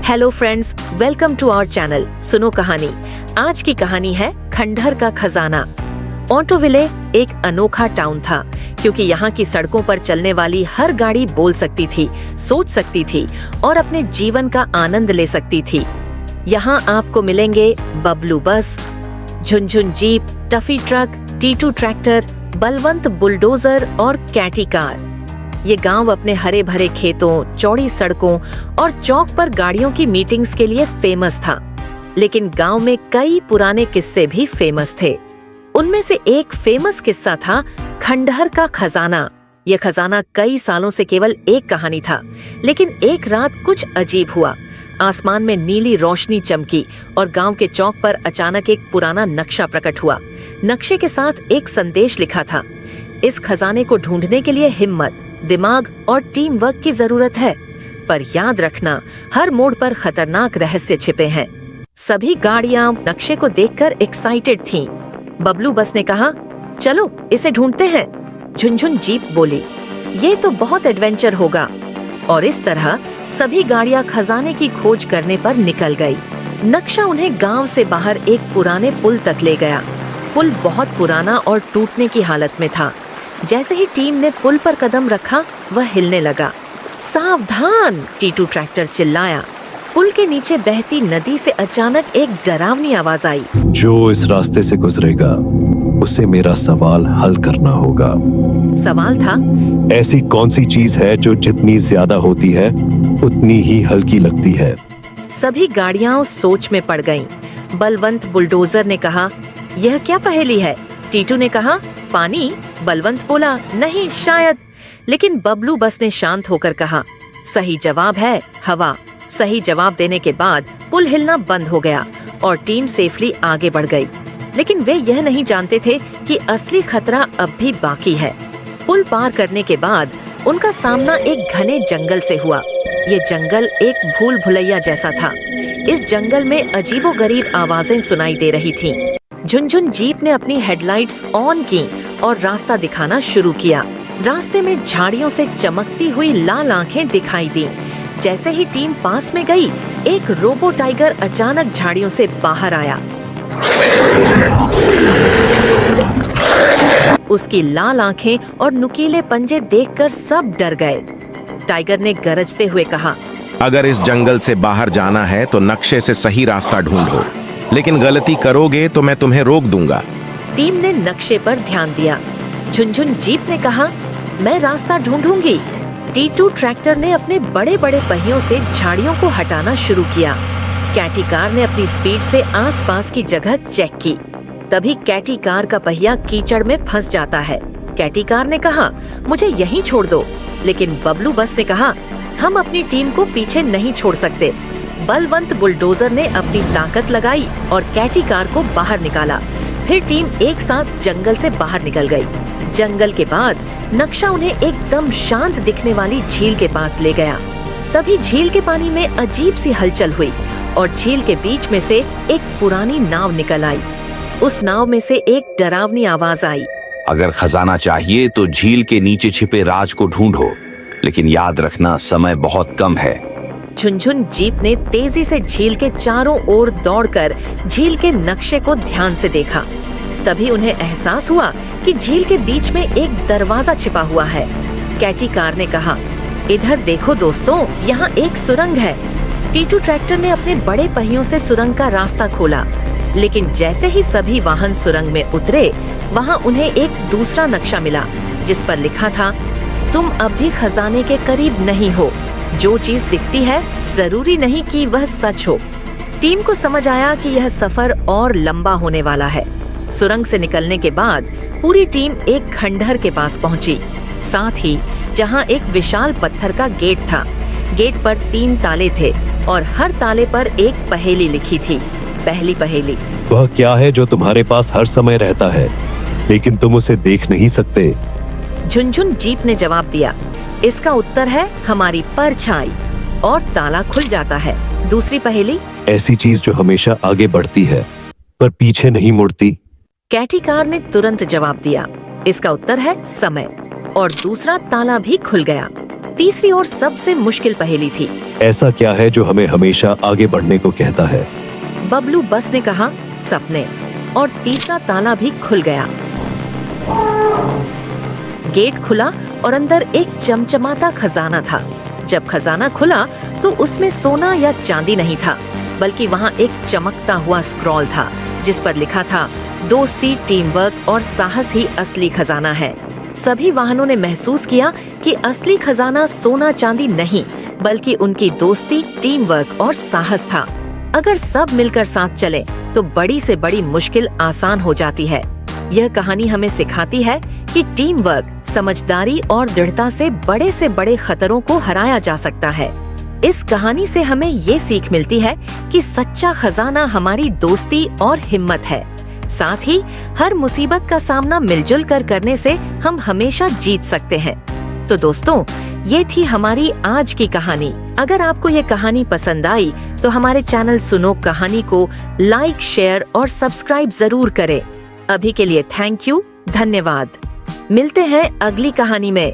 Hello friends, welcome to our channel Suno Kahani. आज की कहानी है खंडहर का खजाना। ऑटोविले एक अनोखा टाउन था, क्योंकि यहाँ की सड़कों पर चलने वाली हर गाड़ी बोल सकती थी, सोच सकती थी और अपने जीवन का आनंद ले सकती थी। यहाँ आपको मिलेंगे Bablu bus, Jhunjhun jeep, Tuffy truck, Titu tractor, Balwant bulldozer और कैटी कार। ये गांव अपने हरे भरे खेतों, चौड़ी सड़कों और चौक पर गाड़ियों की मीटिंग्स के लिए फेमस था। लेकिन गांव में कई पुराने किस्से भी फेमस थे। उनमें से एक फेमस किस्सा था खंडहर का खजाना। यह खजाना कई सालों से केवल एक कहानी था, लेकिन एक रात कुछ अजीब हुआ। आसमान में नीली रोशनी चमकी और गांव के चौक पर अचानक एक पुराना नक्शा प्रकट हुआ। नक्शे के साथ एक संदेश लिखा था, इस खजाने को ढूंढने के लिए हिम्मत, दिमाग और टीम वर्क की जरूरत है, पर याद रखना हर मोड़ पर खतरनाक रहस्य छिपे हैं। सभी गाड़ियां नक्शे को देखकर एक्साइटेड थीं। बबलू बस ने कहा, चलो इसे ढूंढते हैं। झुनझुन जीप बोली, ये तो बहुत एडवेंचर होगा। और इस तरह सभी गाड़ियां खजाने की खोज करने पर निकल गई। नक्शा उन्हें गांव से बाहर एक पुराने पुल तक ले गया। पुल बहुत पुराना और टूटने की हालत में था। जैसे ही टीम ने पुल पर कदम रखा, वह हिलने लगा। सावधान! टीटू ट्रैक्टर चिल्लाया। पुल के नीचे बहती नदी से अचानक एक डरावनी आवाज आई। जो इस रास्ते से गुजरेगा, उसे मेरा सवाल हल करना होगा। सवाल था, ऐसी कौन सी चीज है जो जितनी ज्यादा होती है उतनी ही हल्की लगती है? सभी गाड़ियां उस सोच में पड़ गईं। बलवंत बुलडोजर ने कहा, यह क्या पहेली है? टीटू ने कहा, पानी। बलवंत बोला, नहीं शायद। लेकिन बबलू बस ने शांत होकर कहा, सही जवाब है हवा। सही जवाब देने के बाद पुल हिलना बंद हो गया और टीम सेफली आगे बढ़ गई। लेकिन वे यह नहीं जानते थे कि असली खतरा अब भी बाकी है। पुल पार करने के बाद उनका सामना एक घने जंगल से हुआ। ये जंगल एक भूल भुलैया जैसा था। इस जंगल में अजीबोगरीब आवाजें सुनाई दे रही थीं। झुनझुन जीप ने अपनी हेडलाइट्स ऑन की और रास्ता दिखाना शुरू किया। रास्ते में झाड़ियों से चमकती हुई लाल आंखें दिखाई दी। जैसे ही टीम पास में गई, एक रोबो टाइगर अचानक झाड़ियों से बाहर आया। उसकी लाल आंखें और नुकीले पंजे देखकर सब डर गए। टाइगर ने गरजते हुए कहा, अगर इस जंगल से बाहर जाना है तो नक्शे से सही रास्ता ढूंढो, लेकिन गलती करोगे तो मैं तुम्हें रोक दूंगा। टीम ने नक्शे पर ध्यान दिया। झुनझुन जीप ने कहा, मैं रास्ता ढूंढूंगी। टीटू ट्रैक्टर ने अपने बड़े बड़े पहियों से झाड़ियों को हटाना शुरू किया। कैटी कार ने अपनी स्पीड से आसपास की जगह चेक की। तभी कैटी कार का पहिया कीचड़ में फंस जाता है। कैटी कार ने कहा, मुझे यहीं छोड़ दो। लेकिन बबलू बस ने कहा, हम अपनी टीम को पीछे नहीं छोड़ सकते। बलवंत बुलडोजर ने अपनी ताकत लगाई और कैटी कार को बाहर निकाला। फिर टीम एक साथ जंगल से बाहर निकल गई। जंगल के बाद नक्शा उन्हें एकदम शांत दिखने वाली झील के पास ले गया। तभी झील के पानी में अजीब सी हलचल हुई और झील के बीच में से एक पुरानी नाव निकल आई। उस नाव में से एक डरावनी आवाज आई, अगर खजाना चाहिए तो झील के नीचे छिपे राज को ढूंढो, लेकिन याद रखना समय बहुत कम है। झुनझुन जीप ने तेजी से झील के चारों ओर दौड़कर झील के नक्शे को ध्यान से देखा। तभी उन्हें एहसास हुआ कि झील के बीच में एक दरवाजा छिपा हुआ है। कैटी कार ने कहा, इधर देखो दोस्तों, यहाँ एक सुरंग है। टीटू ट्रैक्टर ने अपने बड़े पहियों से सुरंग का रास्ता खोला। लेकिन जैसे ही सभी वाहन सुरंग में उतरे, वहाँ उन्हें एक दूसरा नक्शा मिला, जिस पर लिखा था, तुम अब भी खजाने के करीब नहीं हो। जो चीज दिखती है जरूरी नहीं कि वह सच हो। टीम को समझ आया कि यह सफर और लंबा होने वाला है। सुरंग से निकलने के बाद पूरी टीम एक खंडहर के पास पहुंची, साथ ही जहां एक विशाल पत्थर का गेट था। गेट पर 3 ताले थे और हर ताले पर एक पहेली लिखी थी। पहली पहेली, वह क्या है जो तुम्हारे पास हर समय रहता है लेकिन तुम उसे देख नहीं सकते? झुनझुन जीप ने जवाब दिया, इसका उत्तर है हमारी परछाई, और ताला खुल जाता है। दूसरी पहेली, ऐसी चीज जो हमेशा आगे बढ़ती है पर पीछे नहीं मुड़ती। कैटी कार ने तुरंत जवाब दिया, इसका उत्तर है समय, और दूसरा ताला भी खुल गया। तीसरी और सबसे मुश्किल पहेली थी। ऐसा क्या है जो हमें हमेशा आगे बढ़ने को कहता है? बबलू बस ने कहा सपने, और तीसरा ताला भी खुल गया। गेट खुला और अंदर एक चमचमाता खजाना था। जब खजाना खुला तो उसमें सोना या चांदी नहीं था, बल्कि वहाँ एक चमकता हुआ स्क्रॉल था जिस पर लिखा था, दोस्ती, टीम वर्क और साहस ही असली खजाना है। सभी वाहनों ने महसूस किया कि असली खजाना सोना चांदी नहीं, बल्कि उनकी दोस्ती, टीम वर्क और साहस था। अगर सब मिलकर साथ चले तो बड़ी से बड़ी मुश्किल आसान हो जाती है। यह कहानी हमें सिखाती है कि टीम वर्क, समझदारी और दृढ़ता से बड़े खतरों को हराया जा सकता है। इस कहानी से हमें ये सीख मिलती है कि सच्चा खजाना हमारी दोस्ती और हिम्मत है। साथ ही हर मुसीबत का सामना मिलजुल कर करने से हम हमेशा जीत सकते हैं। तो दोस्तों, ये थी हमारी आज की कहानी। अगर आपको ये कहानी पसंद आई तो हमारे चैनल सुनो कहानी को लाइक, शेयर और सब्सक्राइब जरूर करें। अभी के लिए थैंक यू, धन्यवाद। मिलते हैं अगली कहानी में।